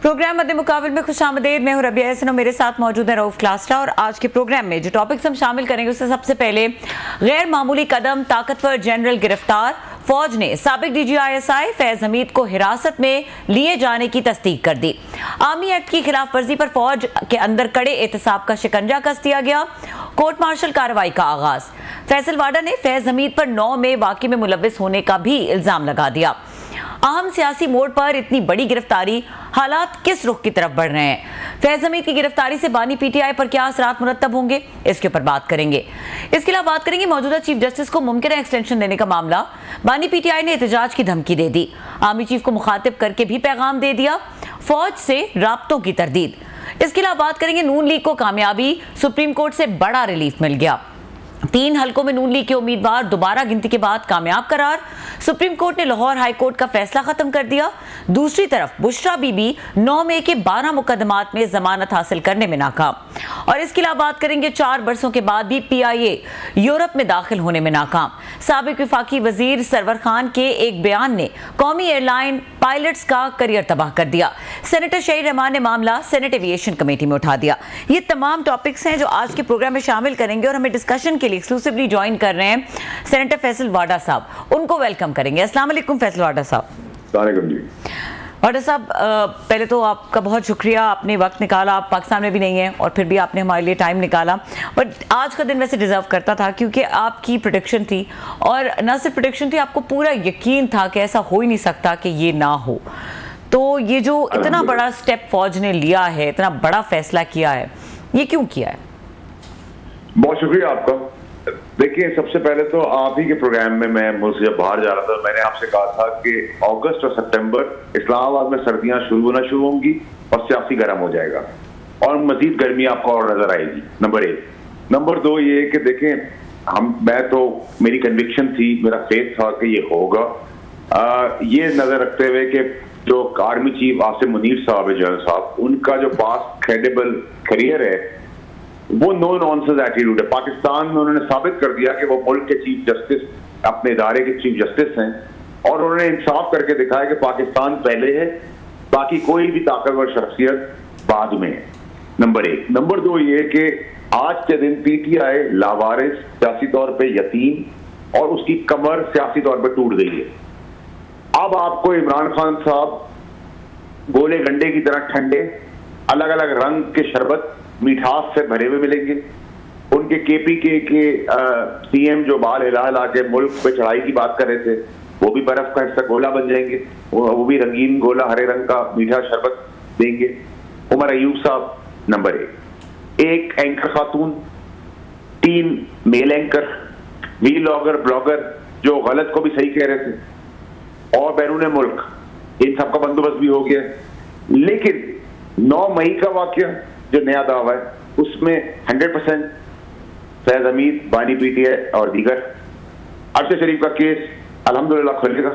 Programme मध्य मुकाबले में खुशामदीद। मैं हूं रबिया हसन और मेरे साथ मौजूद है रऊफ क्लास्टा। और आज के प्रोग्राम में जो टॉपिक्स हम शामिल करेंगे उससे सबसे पहले गैर मामूली कदम, ताकतवर जनरल गिरफ्तार, फौज ने साबिक DGI फैज हमीद को हिरासत में लिए जाने की तस्दीक कर दी। आर्मी एक्ट की खिलाफ वर्जी पर फौज के अंदर कड़े एहतसाब का शिकंजा कस दिया गया। कोर्ट मार्शल कार्रवाई का आगाज। फैसल वाडा ने फैज हमीद पर 9 में वाकई में मुलव्विस होने का भी इल्जाम लगा दिया। अहम सियासी मोड़ पर इतनी बड़ी गिरफ्तारी, हालात किस रुख की तरफ बढ़ रहे हैं? फैज हमीद की गिरफ्तारी से बानी PTI पर क्या असरात मुरत्तब होंगे, इसके ऊपर बात करेंगे। इसके अलावा बात करेंगे मौजूदा चीफ जस्टिस को मुमकिन एक्सटेंशन देने का मामला। बानी PTI ने एहतजाज की धमकी दे दी। आर्मी चीफ को मुखातिब करके भी पैगाम दे दिया। फौज से राब्तों की तरदीद। इसके अलावा बात करेंगे नून लीग को कामयाबी, सुप्रीम कोर्ट से बड़ा रिलीफ मिल गया। 3 हलकों में नून लीग के उम्मीदवार दोबारा गिनती के बाद कामयाब करार। सुप्रीम कोर्ट ने लाहौर हाई कोर्ट का फैसला खत्म कर दिया। दूसरी तरफ बुशरा बीबी 9 मई के 12 मुकदमात में जमानत हासिल करने में नाकाम। और इसके अलावा बात करेंगे 4 बरसों के बाद भी PIA यूरोप में दाखिल होने में नाकाम। साबिक वफाकी वजीर सरवर खान के एक बयान ने कौमी एयरलाइन पायलट्स का करियर तबाह कर दिया। सेनेटर शहीद रहमान ने मामला सेनेट एविएशन कमेटी में उठा दिया। ये तमाम टॉपिक्स हैं जो आज के प्रोग्राम में शामिल करेंगे। और हमें डिस्कशन के लिए एक्सक्लूसिवली ज्वाइन कर रहे हैं सेनेटर फैसल वाडा साहब। उनको वेलकम करेंगे। अस्सलाम वालेकुम फैसल वाडा साहब। वाडा साहब, पहले तो आपका बहुत शुक्रिया, आपने वक्त निकाला। आप पाकिस्तान में भी नहीं हैं और फिर भी आपने हमारे लिए टाइम निकाला। बट आज का दिन वैसे डिजर्व करता था क्योंकि आपकी प्रेडिक्शन थी, और न सिर्फ प्रेडिक्शन थी, आपको पूरा यकीन था कि ऐसा हो ही नहीं सकता कि ये ना हो। तो ये जो इतना बड़ा स्टेप फौज ने लिया है, इतना बड़ा फैसला किया है, ये क्यों किया है? बहुत शुक्रिया आपका। देखिए, सबसे पहले तो आप ही के प्रोग्राम में मैं मुल्क से जब बाहर जा रहा था, मैंने आपसे कहा था कि अगस्त और सितंबर इस्लामाबाद में सर्दियां शुरू होंगी और सियासी गर्म हो जाएगा और मजीद गर्मी आपको और नजर आएगी। नंबर 1। नंबर 2 ये कि देखें, मेरी कन्विक्शन थी, मेरा फेथ था कि ये होगा। ये नजर रखते हुए कि जो आर्मी चीफ आसिम मुनीर साहब है, जनरल साहब, उनका जो पास क्रेडिबल करियर है वो नो नॉनसेंस एटीट्यूड है। पाकिस्तान में उन्होंने साबित कर दिया कि वो मुल्क के चीफ जस्टिस, अपने इदारे के चीफ जस्टिस हैं, और उन्होंने इंसाफ करके दिखाया कि पाकिस्तान पहले है, बाकी कोई भी ताकतवर शख्सियत बाद में है। नंबर 1। नंबर 2 ये कि आज के दिन PTI लावारिस, सियासी तौर पे यतीम, और उसकी कमर सियासी तौर पे टूट गई है। अब आपको इमरान खान साहब गोले गंडे की तरह ठंडे, अलग अलग रंग के शरबत मिठास से भरे हुए मिलेंगे। उनके KPK के CM जो बाल हिला हिला के मुल्क पे चढ़ाई की बात कर रहे थे, वो भी बर्फ का हिस्सा गोला बन जाएंगे। वो भी रंगीन गोला, हरे रंग का मीठा शरबत देंगे। उमर अयूब साहब नंबर 1 एंकर खातून, 3 मेल एंकर, व्लॉगर, ब्लॉगर जो गलत को भी सही कह रहे थे, और बैरून मुल्क, इन सबका बंदोबस्त भी हो गया। लेकिन 9 मई का वाकया जो नया दावा है, उसमें 100% फैज हमीद, बानी PTI और दीगर। अरशद शरीफ का केस अल्हम्दुलिल्लाह खुलेगा,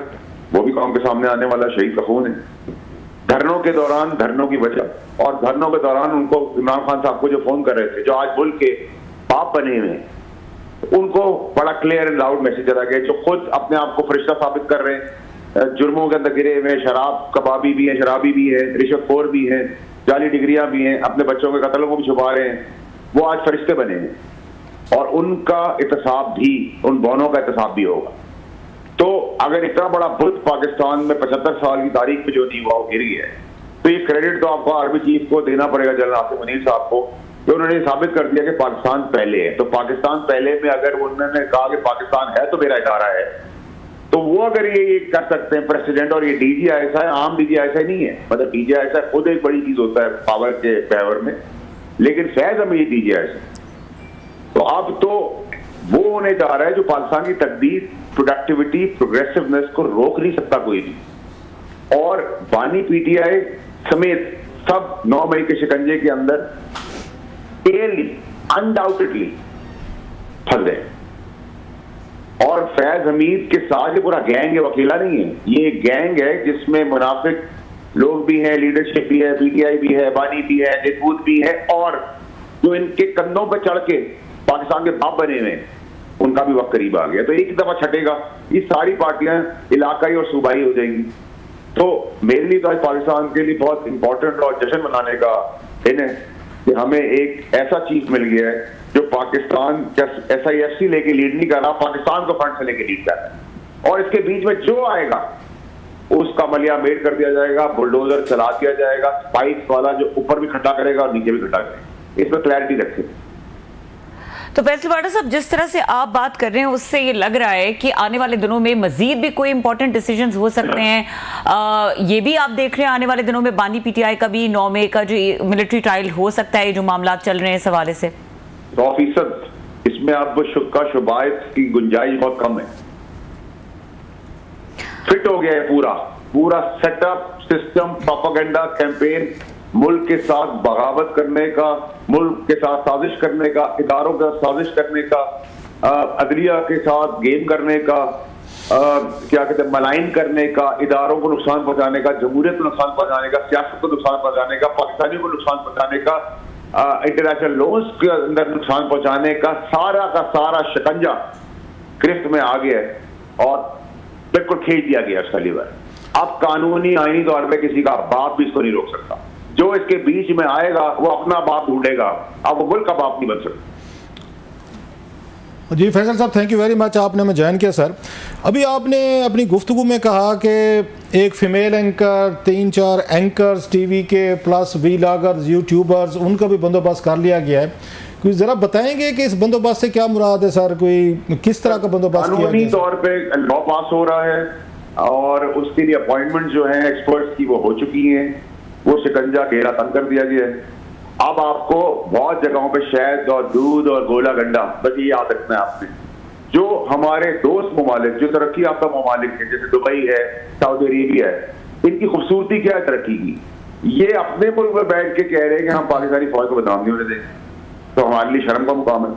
वो भी कौम के सामने आने वाला, शहीद का खून है। धरनों के दौरान, धरनों की वजह, और धरनों के दौरान उनको इमरान खान साहब को जो फोन कर रहे थे, जो आज मुल्क के बाप बने हुए हैं, उनको बड़ा क्लियर एंड लाउड मैसेज चला गया, जो खुद अपने आप को फरिश्ता साबित कर रहे हैं, जुर्मों के अंदर गिरे हुए, शराब कबाबी भी है, शराबी भी है, रिश्वतखोर भी है, जाली डिग्रियां भी हैं, अपने बच्चों के कत्लों को भी छुपा रहे हैं, वो आज फरिश्ते बने हैं। और उनका एहतसाब भी, उन दोनों का एहतसाब भी होगा। तो अगर इतना बड़ा बुत पाकिस्तान में 75 साल की तारीख में जो नहीं हुआ, वो गिर गया है, तो ये क्रेडिट तो आपको आर्मी चीफ को देना पड़ेगा, जनरल आसिम मुनीर साहब को, कि उन्होंने साबित कर दिया कि पाकिस्तान पहले है। तो पाकिस्तान पहले में अगर उन्होंने कहा कि पाकिस्तान है तो मेरा इदारा है, तो वो अगर ये कर सकते हैं प्रेसिडेंट, और ये DGI आम DGI नहीं है, मतलब DGI खुद एक बड़ी चीज होता है पावर के पैवर में, लेकिन फैज हमीद DGI। तो अब तो वो होने जा रहा है जो पाकिस्तान की तकदीर, प्रोडक्टिविटी, प्रोग्रेसिवनेस को रोक नहीं सकता कोई भी। और बानी PTI समेत सब 9 मई के शिकंजे के अंदर क्लियरली, अनडाउटेडली फंस गए। और फैज हमीद के साथ ये पूरा गैंग है, अकेला नहीं है, ये एक गैंग है जिसमें मुनाफिक लोग भी हैं, लीडरशिप भी है, PTI भी है, बानी भी है, जसूद भी है, और जो इनके कंधों पर चढ़ के पाकिस्तान के बाप बने हुए, उनका भी वक्त करीब आ गया। तो एक दफा छटेगा, ये सारी पार्टियां इलाकाई और सूबाई हो जाएंगी। तो मेरे लिए तो आज पाकिस्तान के लिए बहुत इंपॉर्टेंट और जश्न मनाने का दिन है कि हमें एक ऐसा चीफ मिल गया है जो पाकिस्तान SIFC लेके लीड नहीं कर रहा, पाकिस्तान को फ्रंट से लेके लीड कर रहा है। और इसके बीच में जो आएगा उसका मलियामेट कर दिया जाएगा, बुलडोजर चला दिया जाएगा, स्पाइस वाला जो ऊपर भी खड्डा करेगा और नीचे भी खड्डा करेगा। इसमें क्लैरिटी रखें। तो फैसल वाडा साहब, जिस तरह से आप बात कर रहे हैं उससे ये लग रहा है कि आने वाले दिनों में मजीद भी कोई इंपॉर्टेंट डिसीजंस हो सकते हैं। ये भी आप देख रहे हैं आने वाले दिनों में बानी PTI का भी 9 मई का जो मिलिट्री ट्रायल हो सकता है, जो मामला चल रहे हैं इस हवाले से। 100% इसमें अब शुबायत की गुंजाइश बहुत कम है। फिट हो गया है पूरा सेटअप, सिस्टम, प्रोपेगेंडा कैंपेन, मुल्क के साथ बगावत करने का, मुल्क के साथ साजिश करने का, इदारों के साथ साजिश करने का, अदलिया के साथ गेम करने का, क्या कहते हैं, मलाइन करने का, इदारों को नुकसान पहुंचाने का, जमहूरियत को नुकसान पहुंचाने का, सियासत को नुकसान पहुंचाने का, पाकिस्तानियों को नुकसान पहुंचाने का, इंटरनेशनल लॉज के अंदर नुकसान पहुंचाने का सारा शिकंजा गिरफ्त में आ गया है और बिल्कुल खींच दिया गया उसका लीवर। अब कानूनी आईनी तौर पे किसी का बाप भी इसको नहीं रोक सकता। जो इसके बीच में आएगा वो अपना बाप ढूंढेगा, अब वो मुल्क का बाप नहीं बन सकता। जी फैसल साहब, थैंक यू वेरी मच, आपने हमें ज्वाइन किया। सर, अभी आपने अपनी गुफ्तगू में कहा कि एक फीमेल एंकर, 3-4 एंकर्स टीवी के प्लस व्लॉगर्स, यूट्यूबर्स, उनका भी बंदोबस्त कर लिया गया है। कोई ज़रा बताएंगे कि इस बंदोबस्त से क्या मुराद है सर? कोई किस तरह का बंदोबस्त किया कानूनी तौर पे लॉ पास हो रहा है और उसके लिए अपॉइंटमेंट जो है एक्सपर्ट्स की वो हो चुकी हैं, वो शिकंजा घेरा तंग कर दिया गया है। अब आपको बहुत जगहों पे शहद और दूध और गोला गंडा, बस ये याद रखना है आपने। जो हमारे दोस्त ममालिक, जो तरक्की याफ्ता ममालिक है, जैसे दुबई है, सऊदी अरेबिया है, इनकी खूबसूरती क्या है तरक्की की? ये अपने मुल्क में बैठ के कह रहे हैं कि हम पाकिस्तानी फौज को बदनाम नहीं होने देंगे। तो हमारे लिए शर्म का मुकाम है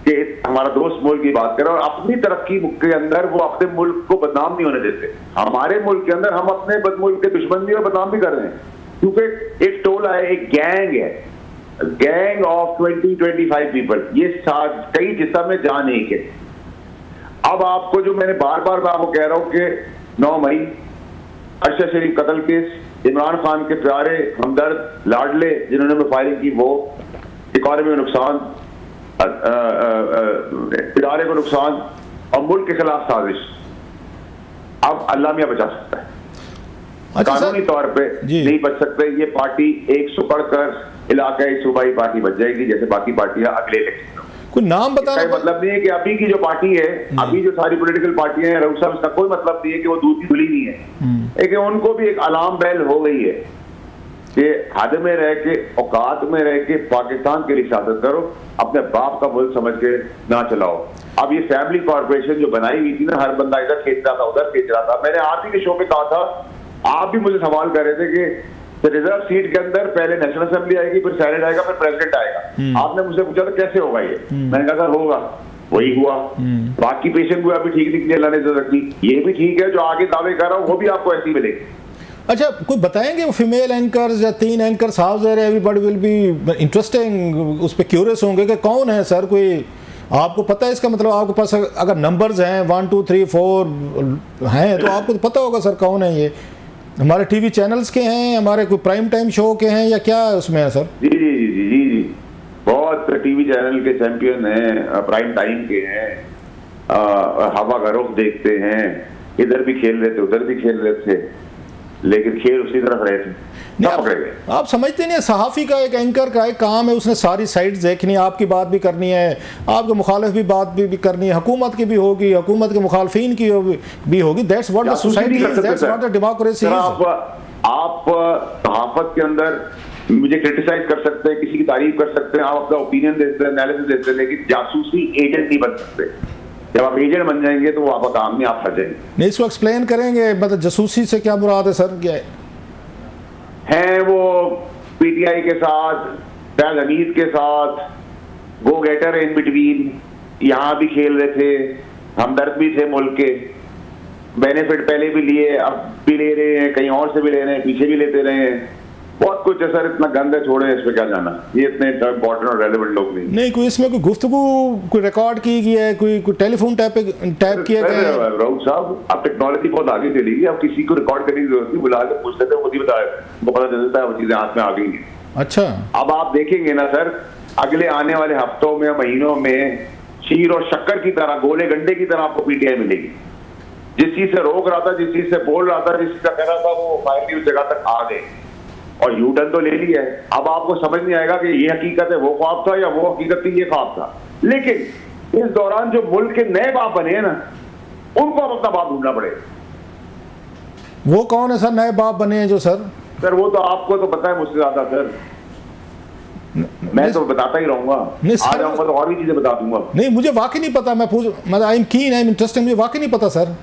कि हमारा दोस्त मुल्क की बात करें और अपनी तरक्की के अंदर वो अपने मुल्क को बदनाम नहीं होने देते। हमारे मुल्क के अंदर हम अपने मुल्क के दुश्मन भी और बदनाम भी कर रहे हैं, क्योंकि एक टोला है, एक गैंग है, गैंग ऑफ 20-25 पीपल, ये कई जिस्म में जान एक है। अब आपको जो मैंने बार बार मैं आपको कह रहा हूं कि 9 मई अरशद शरीफ कत्ल केस, इमरान खान के प्यारे हमदर्द लाडले जिन्होंने फायरिंग की, वो इकॉनमी में नुकसान, इदारे को नुकसान और मुल्क के खिलाफ साजिश, अब अल्लाह मियां बचा सकता है। अच्छा, कानूनी तौर पे नहीं बच सकते। ये पार्टी एक सुपड़ कर इलाकाई सूबाई पार्टी बच जाएगी जैसे बाकी पार्टियां अगले इलेक्शन। कोई नाम बताना मतलब नहीं है कि अभी की जो पार्टी है, अभी जो सारी पॉलिटिकल पार्टियां हैं, रऊफ साहब, इसका कोई मतलब नहीं है कि वो दूध की धुली नहीं है, लेकिन उनको भी एक अलार्म बेल हो गई है कि हद में रह के, औकात में रह के पाकिस्तान के लिए सियासत करो, अपने बाप का मुल्क समझ के ना चलाओ। अब ये फैमिली कॉर्पोरेशन जो बनाई हुई थी ना, हर बंदा इधर खींच रहा था, उधर खींच रहा था। मैंने आप ही के शो में कहा था, आप भी मुझे सवाल कर रहे थे कि रिजर्व सीट के अंदर पहले नेशनल असेंबली आएगी, फिर सेनेट आएगा, फिर प्रेसिडेंट आएगा। आपने मुझसे पूछा था कैसे होगा ये, मैंने कहा सर होगा, वही हुआ। बाकी पेशेंट हुआ भी ठीक निकली, अल्लाह ने इज्जत रखी। ये भी ठीक है, जो आगे दावे कर रहा हूँ वो भी आपको ऐसी मिलेगी। अच्छा, कोई बताएंगे वो फीमेल एंकर्स या 3 anchors, how there everybody will be interesting, उस पर क्यूरियस होंगे कि कौन है सर? कोई आपको पता है इसका मतलब? आपके पास अगर नंबर्स हैं 1 2 3 4 हैं तो आपको तो पता होगा सर कौन है ये? हमारे टीवी चैनल्स के हैं, हमारे कोई प्राइम टाइम शो के हैं, या क्या उसमें है सर? जी जी जी जी जी बहुत टीवी चैनल के चैंपियन हैं, प्राइम टाइम के हैं, हवा का रुख देखते हैं, इधर भी खेल रहे थे, उधर भी खेल रहे थे, लेकिन खेल उसी तरफ रहे थे। आप समझते नहीं, सहाफ़ी का एक एंकर का एक काम है, उसने सारी साइड्स देखनी है, आपकी बात भी करनी है, आपके मुखालिफ भी बात भी करनी है, हुकूमत की भी होगी, हुकूमत के मुखालफिन की भी होगी। That's what the society is, that's what the democracy is. आप सहाफत के अंदर मुझे क्रिटिसाइज कर सकते हैं, किसी की तारीफ कर सकते हैं, आप अपना ओपिनियन देते हैं, एनालिसिस देते हैं, लेकिन जासूसी एजेंट नहीं बन सकते। जब आप एजेंट बन जाएंगे तो वो आपका काम नहीं, आप फंस जाएंगे। नहीं, इसको एक्सप्लेन करेंगे, मतलब जासूसी से क्या मुराद है सर? क्या है वो पीटीआई के साथ, फैज हमीद के साथ, गो गेटर इन बिटवीन, यहाँ भी खेल रहे थे, हमदर्द भी थे मुल्क के, बेनिफिट पहले भी लिए, अब भी ले रहे हैं, कहीं और से भी ले रहे हैं, पीछे भी लेते रहे हैं। बहुत कुछ है सर, इतना गंद है, छोड़े, इस पे क्या जाना, ये इतने इम्पोर्टेंट और रेलेवेंट लोग नहीं। कोई इसमें कोई गुफ्तगू कोई रिकॉर्ड की गई है, कोई टेलीफोन टैप किया गया है? राउत साहब, अब टेक्नोलॉजी बहुत आगे चली गई, अब किसी को रिकॉर्ड करने की जरूरत नहीं, बुला के पूछ लेते हैं, खुद ही बताया, वो पता चल जाता है, वो चीजें हाथ में आ गई हैं। अच्छा, अब आप देखेंगे ना सर, अगले आने वाले हफ्तों में, महीनों में शीर और शक्कर की तरह, गोले गंडे की तरह आपको पीटीआई मिलेगी। जिस चीज से रोक रहा था, जिस चीज से बोल रहा था, जिस चीज का कह रहा था, वो फाइनली उस जगह तक आ गए और यू टर्न तो ले लिया है। अब आपको समझ नहीं आएगा कि ये हकीकत है, वो ख्वाब था, या वो हकीकत थी, ये ख्वाब था। लेकिन इस दौरान जो मुल्क के नए बाप बने हैं ना, उनको अब अपना बाप ढूंढना पड़ेगा। वो कौन है सर नए बाप बने हैं जो? सर वो तो आपको तो पता है मुझसे ज्यादा सर, मैं तो बताता ही रहूंगा, आ जाऊंगा तो और भी चीजें बता दूंगा। नहीं, मुझे वाकई नहीं पता, मैं आई एम कीन, आई एम इंटरेस्टेड, मुझे वाकई नहीं पता सर।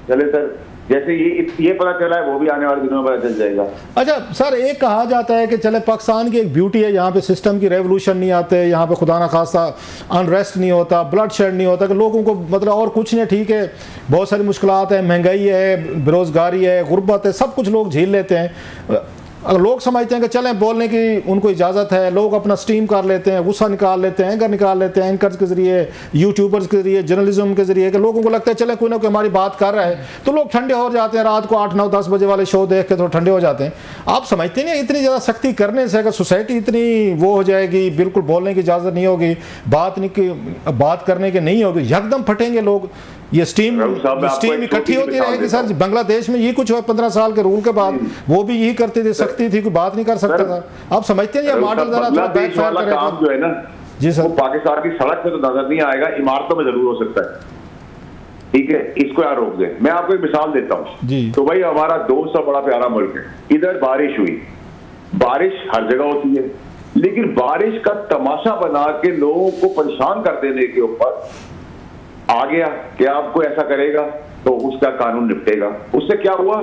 चले सर, जैसे ये पता चला है, वो भी आने वाले दिनों में पता चल जाएगा। अच्छा सर, एक कहा जाता है कि चले पाकिस्तान की एक ब्यूटी है, यहाँ पे सिस्टम की रेवोल्यूशन नहीं आते, यहाँ पे खुदा ना खास्ता अनरेस्ट नहीं होता, ब्लड शेड नहीं होता, कि लोगों को मतलब और कुछ नहीं, ठीक है बहुत सारी मुश्किलात है, महंगाई है, बेरोजगारी है, गुर्बत है, सब कुछ लोग झेल लेते हैं। अगर लोग समझते हैं कि चलें बोलने की उनको इजाज़त है, लोग अपना स्ट्रीम कर लेते हैं, गुस्सा निकाल लेते हैं, एंगर निकाल लेते हैं एंकर्स के ज़रिए, यूट्यूबर्स के ज़रिए, जर्नलिज्म के ज़रिए, कि लोगों को लगता है चले कोई ना कोई हमारी बात कर रहा है, तो लोग ठंडे हो जाते हैं, रात को 8, 9, 10 बजे वाले शो देख के थोड़ा ठंडे हो जाते हैं। आप समझते नहीं इतनी ज़्यादा सख्ती करने से अगर सोसाइटी इतनी वो हो जाएगी, बिल्कुल बोलने की इजाज़त नहीं होगी, बात करने की नहीं होगी, यकदम फटेंगे लोग, ये स्टीम इकट्ठी होती रहेगी। सर बांग्लादेश में ये कुछ हुआ 15 साल के रूल के बाद, वो भी यही करते थे, सख्ती थी, कोई बात नहीं कर सकता था। आप समझते हैं ये मॉडल जरा बैकफायर करेगा काम जो है ना जी सर, वो पाकिस्तान की सड़क पे तो नजर नहीं आएगा, इमारतों में जरूर हो सकता है, ठीक है, इसको यार रोक दे। मैं आपको एक मिसाल देता हूँ, तो भाई हमारा दोस्त और बड़ा प्यारा मुल्क है, इधर बारिश हुई, बारिश हर जगह होती है, लेकिन बारिश का तमाशा बना के लोगों को परेशान कर देने के ऊपर आ गया कि आपको ऐसा करेगा तो उसका कानून निपटेगा। उससे क्या हुआ,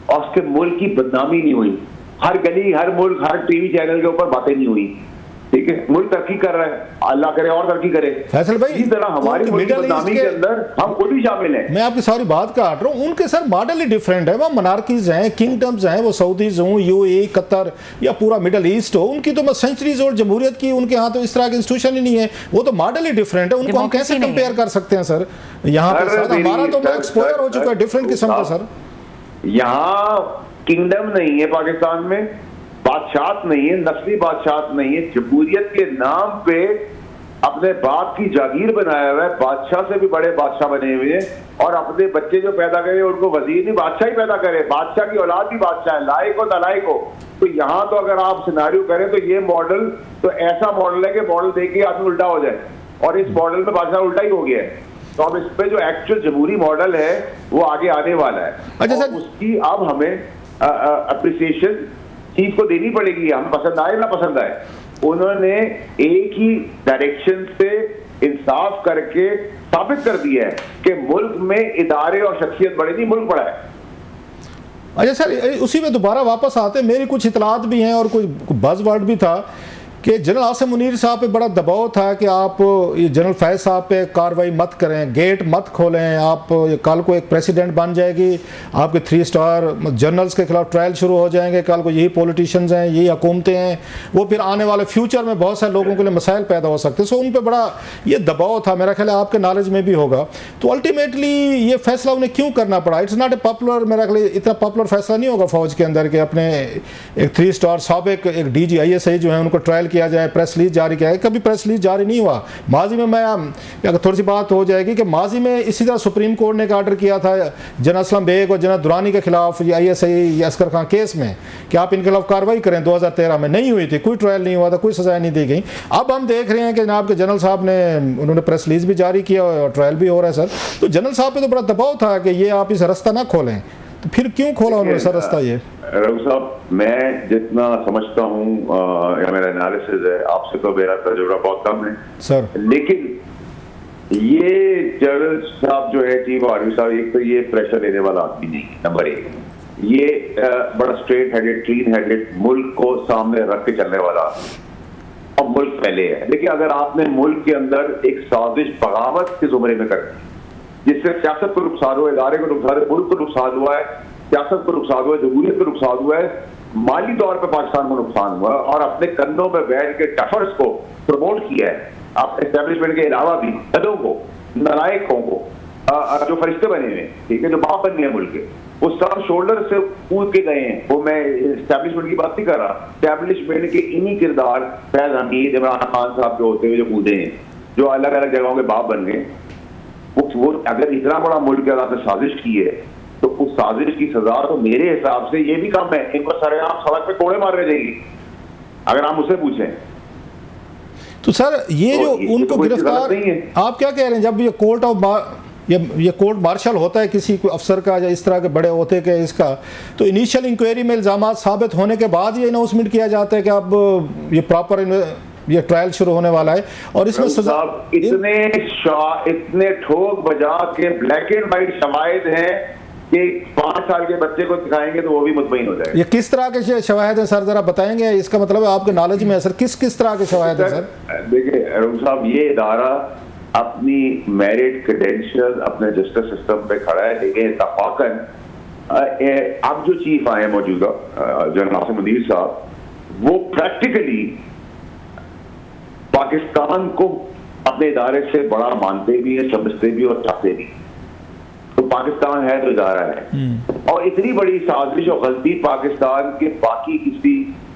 और उसके मुल्क की बदनामी नहीं हुई, हर गली, हर मुल्क, हर टीवी चैनल के ऊपर बातें नहीं हुई, ठीक है, मुल्क तरक्की कर रहा है, अल्लाह करे और तरक्की करे। फैसल भाई, इसी तरह हमारी मुल्क की बदनामी के अंदर हम खुद ही शामिल हैं। मैं आपकी सारी बात काट रहा हूँ, उनके सर मॉडल ही डिफरेंट है, वो मनार्कीज हैं, किंगडम्स हैं, वो सऊदीज हों, यूएई, कतर या पूरा मिडल ईस्ट हो, उनकी तो सेंचुरीज और जमहूरियत की, उनके यहाँ तो इस तरह के इंस्टीट्यूशन ही नहीं है, वो तो मॉडल ही डिफरेंट है, उनको हम कैसे कंपेयर कर सकते हैं सर? यहाँ पे हमारा तो एक्सपोजर हो चुका है डिफरेंट किस्म का सर। यहाँ किंगडम नहीं है पाकिस्तान में, बादशाह नहीं है, नस्ली बादशाह नहीं है, जमहूरियत के नाम पे अपने बाप की जागीर बनाया हुआ है, बादशाह से भी बड़े बादशाह बने हुए हैं, और अपने बच्चे जो पैदा करे उनको वजीर नहीं बादशाह ही पैदा करे, बादशाह की औलाद भी बादशाह है, लायक हो नालायक हो। तो यहाँ तो अगर आप सिनारियो करें तो ये मॉडल तो ऐसा मॉडल है कि मॉडल देख के आदमी उल्टा हो जाए, और इस मॉडल में बादशाह उल्टा ही हो गया है। तो अब इस पे जो एक्चुअल जमहूरी मॉडल है वो आगे आने वाला है। अच्छा सर, उसकी अब हमें अप्रिसिएशन चीज को देनी पड़ेगी, हम पसंद आए ना पसंद आए। उन्होंने एक ही डायरेक्शन से इंसाफ करके साबित कर दिया है कि मुल्क में इदारे और शख्सियत बड़ी नहीं, मुल्क बड़ा है। अच्छा सर, उसी में दोबारा वापस आते, मेरी कुछ इतलात भी हैं और कुछ बज़वर्ड भी था कि जनरल आसिम मुनीर साहब पे बड़ा दबाव था कि आप जनरल फैज साहब पे कार्रवाई मत करें, गेट मत खोलें, आप कल को एक प्रेसिडेंट बन जाएगी, आपके 3 स्टार जनरल्स के खिलाफ ट्रायल शुरू हो जाएंगे, कल को यही पॉलिटिशियंस हैं, यही हुकूमतें हैं, वो फिर आने वाले फ्यूचर में बहुत सारे लोगों के लिए मसाइल पैदा हो सकते हैं। सो उन पर बड़ा ये दबाव था, मेरा ख्याल है आपके नॉलेज में भी होगा। तो अल्टीमेटली ये फैसला उन्हें क्यों करना पड़ा? इट्स नॉट ए पॉपुलर, मेरा ख्याल इतना पॉपुलर फैसला नहीं होगा फौज के अंदर के अपने एक 3 स्टार साबिक एक DG ISI जो है उनको ट्रायल किया जाए, प्रेस रिलीज जारी किया है। कभी प्रेस रिलीज जारी नहीं हुआ। माजी में मैं थोड़ी सी बात हो जाएगी कि माजी में इसी तरह सुप्रीम कोर्ट ने एक आर्डर किया था जनरल असलम बेग और जनरल दुरानी के खिलाफ ISI या अस्कर खान केस में कि आप इनके खिलाफ कार्रवाई करें, 2013 में नहीं हुई थी, कोई ट्रायल नहीं हुआ था, कोई सजाएं नहीं दी गई। अब हम देख रहे हैं कि जनाब के जनरल साहब ने उन्होंने प्रेस रिलीज भी जारी किया और ट्रायल भी हो रहा है सर। तो जनरल साहब पे तो बड़ा दबाव था कि ये आप इस रास्ता ना खोलें, तो फिर क्यों खोला उन्होंने सर रास्ता? ये रघु साहब, मैं जितना समझता हूँ या मेरा एनालिसिस है, आपसे तो मेरा तजुर्बा बहुत कम है सर, लेकिन ये जनरल साहब जो है चीफ आर्मी साहब, एक तो ये प्रेशर लेने वाला आदमी नहीं है, नंबर 1। ये बड़ा स्ट्रेट हेडेड, क्लीन हेडेड, मुल्क को सामने रख के चलने वाला, अब मुल्क पहले है। देखिए, अगर आपने मुल्क के अंदर एक साजिश बगावत के जुमरे में कर दी जिससे सियासत को नुकसान हुआ, इदारे को नुकसान हुआ, मुल्क को नुकसान हुआ है, सियासत को नुकसान हुआ है, जमहूरियत को नुकसान हुआ है, माली तौर पर पाकिस्तान को नुकसान हुआ और अपने कंधों पर बैठ के टफर्स को प्रमोट किया है, अपने एस्टेब्लिशमेंट के अलावा भी गधों को, नालायकों को, जो फरिश्ते बने हुए, ठीक है, जो बाप बन गए मुल्क के, वो सब शोल्डर से कूद के गए हैं। वो मैं एस्टेब्लिशमेंट की बात नहीं कर रहा, एस्टेब्लिशमेंट के इन्हीं किरदार फैज हमीद, इमरान खान साहब के होते हुए जो कूदे हैं, जो अलग अलग जगहों के बाप बन गए, वो अगर इतना बड़ा मुल्क के आपने साजिश की है तो उस साजिश की सजा तो मेरे हिसाब से ये भी कम है। इनको सरेआम सड़क पे कोड़े मारने जाएगी अगर आप मुझसे पूछें तो। सर ये जो उनको गिरफ्तार, आप क्या कह रहे हैं, जब ये कोर्ट ऑफ ये कोर्ट मार्शल होता है किसी को अफसर का या इस तरह के बड़े होते के इसका, तो इनिशियल इंक्वायरी में इल्जामात साबित होने के बाद ये अनाउंसमेंट किया जाता है कि अब ये प्रॉपर ये ट्रायल शुरू होने वाला है और इसमें सजा इतने ठोक बजा के ब्लैक एंड व्हाइट शवाहिद हैं कि 5 साल के बच्चे को दिखाएंगे तो वो भी मुतमईन हो जाएगा। ये किस तरह के शवाहिद हैं सर, जरा बताएंगे? इसका मतलब है आपके नॉलेज में है सर, किस तरह के शवाहिद हैं सर? देखिए अरुण साहब, ये इदारा अपनी मेरिट क्रेडेंशियल अपने जस्टिस सिस्टम पे खड़ा है, लेकिन इत्तफाकन अब जो चीफ आए मौजूदा जनरल आसिम मुनीर साहब, वो प्रैक्टिकली पाकिस्तान को अपने इदारे से बड़ा मानते भी है, समझते भी और चाहते भी। तो पाकिस्तान है तो इदारा है, और इतनी बड़ी साजिश और गलती पाकिस्तान के बाकी किसी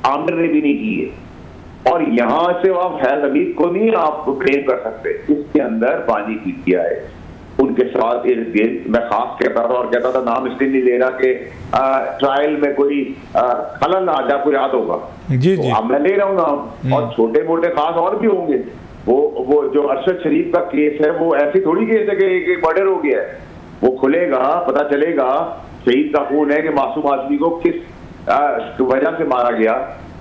आमिर ने भी नहीं की है। और यहां से आप फैज हमीद को नहीं आप क्लेम कर सकते, इसके अंदर पानी पी किया है उनके साथ इर्द गिर्द। मैं खास कहता था और कहता था, नाम इसलिए नहीं ले रहा कि ट्रायल में कोई खलल आ जाए, आपको याद होगा जी जी, तो अब मैं ले रहा हूँ नाम, और छोटे मोटे खास और भी होंगे। वो जो अरशद शरीफ का केस है, वो ऐसी थोड़ी केस है कि एक मर्डर हो गया है। वो खुलेगा, पता चलेगा शहीद का खून है कि मासूम आदमी को किस वजह से मारा गया,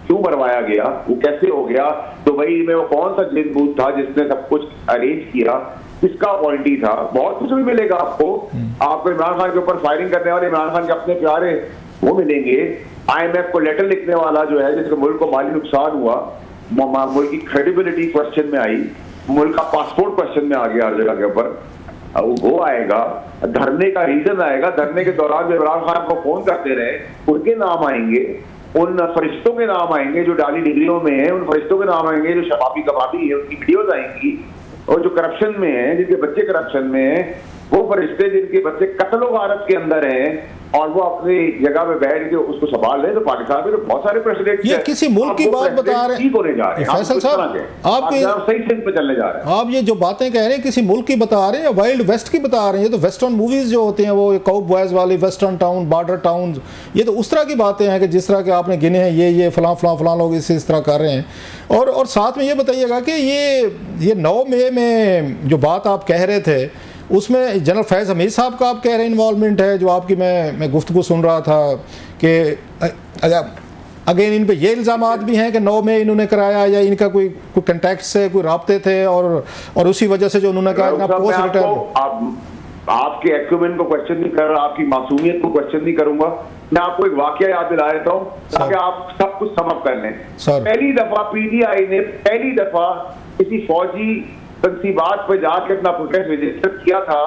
क्यों मरवाया गया, वो कैसे हो गया, दुबई में वो कौन सा जिन बूथ था जिसने सब कुछ अरेंज किया, किसका अपॉइंटी था, बहुत कुछ भी मिलेगा आपको। आपको इमरान खान के ऊपर फायरिंग करने वाले इमरान खान के अपने प्यारे वो मिलेंगे। IMF को लेटर लिखने वाला जो है, जिसके मुल्क को माली नुकसान हुआ, मुल्क की क्रेडिबिलिटी क्वेश्चन में आई, मुल्क का पासपोर्ट क्वेश्चन में आ गया हर जगह के ऊपर, वो आएगा। धरने का रीजन आएगा, धरने के दौरान जो इमरान खान को फोन करते रहे उनके नाम आएंगे, उन फरिश्तों के नाम आएंगे जो डाली डिग्रियों में है, उन फरिश्तों के नाम आएंगे जो शबाबी कबाबी है, उनकी वीडियोज आएंगी, और जो करप्शन में है, जिनके बच्चे करप्शन में है, वो फरिश्ते जिनके बच्चे कत्ल व गारत के अंदर हैं, और वो अपनी जगह पे बैठ के उसको संभाल रहे। तो पाकिस्तान में तो बहुत सारे प्रेसिडेंट, ये किसी मुल्क की बात बता रहे हैं फैसल साहब, आप सही सिंध पे चलने जा रहे हैं। आप ये जो बातें कह रहे हैं किसी मुल्क की बता रहे हैं या वाइल्ड वेस्ट की बता रहे हैं? ये तो वेस्टर्न मूवीज जो होते हैं, वो काउबॉयज वाली वेस्टर्न टाउन, बॉर्डर टाउन, ये तो उस तरह की बातें हैं कि जिस तरह के आपने गिने हैं, ये फलां लोग इस तरह कर रहे हैं। और साथ में ये बताइएगा कि ये 9 मई में जो बात आप कह रहे थे, उसमें जनरल फैज़ हमीद साहब का आप कह रहे हैं इन्वॉल्वमेंट है, जो आपकी मैं गुफ्तगू सुन रहा था कि अगेन इन पे ये इल्ज़ामात भी हैं कि 9 में इन्होंने कराया, या इनका कोई कंटैक्ट से कोई राब्ते थे और उसी वजह से जो उन्होंने कहा पोस्ट रिटर्न। आपके एक्यूमेंट को क्वेश्चन नहीं कर रहा, आपकी मासूमियत को क्वेश्चन नहीं करूंगा, मैं आपको एक वाकया याद दिला देता हूँ ताकि आप सब कुछ समझ कर लें। पहली दफा PTI ने पहली दफा किसी फौजी तनसीबात पर जाके अपना प्रोटेस्ट रजिस्टर किया था।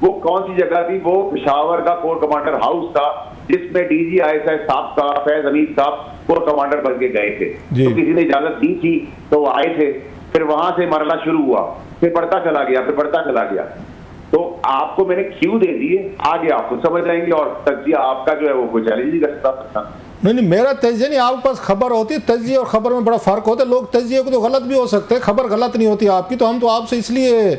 वो कौन सी जगह थी? वो पेशावर का कोर कमांडर हाउस था, जिसमें DG ISI साहब का फैज हमीद साहब कोर कमांडर बन के गए थे। तो किसी ने इजाजत दी थी तो वो आए थे, फिर वहां से मरना शुरू हुआ, फिर बढ़ता चला गया, फिर बढ़ता चला गया। तो आपको मैंने क्यों दे दिए, आगे आपको समझ आएंगे, और तजिया आपका जो है वो कोई चैलेंज नहीं कर सकता। नहीं, मेरा तजिया नहीं, आपके पास खबर होती है, तजिया और खबर में बड़ा फर्क होता है। लोग तजिए को तो गलत भी हो सकते हैं, खबर गलत नहीं होती आपकी। तो हम तो आपसे इसलिए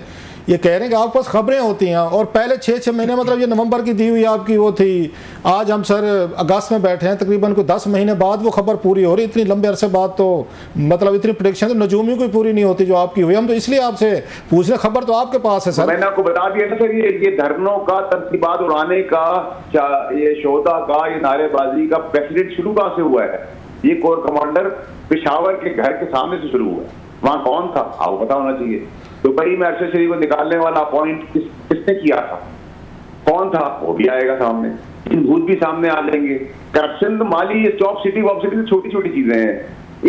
ये कह रहे हैं कि आपके पास खबरें होती हैं, और पहले 6 महीने, मतलब ये नवंबर की दी हुई आपकी वो थी, आज हम सर अगस्त में बैठे हैं, तकरीबन कोई 10 महीने बाद वो खबर पूरी हो रही। इतनी लंबे अरसे बाद तो मतलब इतनी प्रेडिक्शन तो नजूमी कोई पूरी नहीं होती जो आपकी हुई। हम तो इसलिए आपसे पूछ रहे, खबर तो आपके पास है सर। मैंने आपको बता दिया ना सर, ये धरनों का, तनसीबात उड़ाने का, ये शोधा का, ये नारेबाजी का प्रेसिडेंट शुरू कहाँ से हुआ है? ये कोर कमांडर पेशावर के घर के सामने से शुरू हुआ है। वहां कौन था आपको पता होना चाहिए। दुबई में अरशद शरीफ को निकालने वाला अपॉइंट किसने किया था, कौन था? वो भी आएगा सामने, भूत भी सामने आ जाएंगे। करप्शन तो माली, ये टॉप सिटी वॉप सिटी छोटी छोटी चीजें हैं।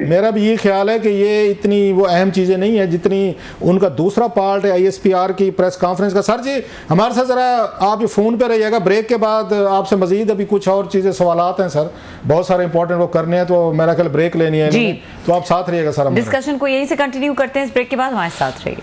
मेरा भी ये ख्याल है कि ये इतनी वो अहम चीजें नहीं है जितनी उनका दूसरा पार्ट है ISPR की प्रेस कॉन्फ्रेंस का। सर जी हमारे साथ जरा आप ये फोन पे रहिएगा, ब्रेक के बाद आपसे मजीद अभी कुछ और चीजें सवालात हैं सर, बहुत सारे इंपॉर्टेंट वो करने हैं, तो मेरा ख्याल ब्रेक लेनी है, तो आप साथ रहिएगा सर। डिस्कशन को यहीं से कंटिन्यू करते हैं, इस ब्रेक के बाद हमारे साथ रहिए।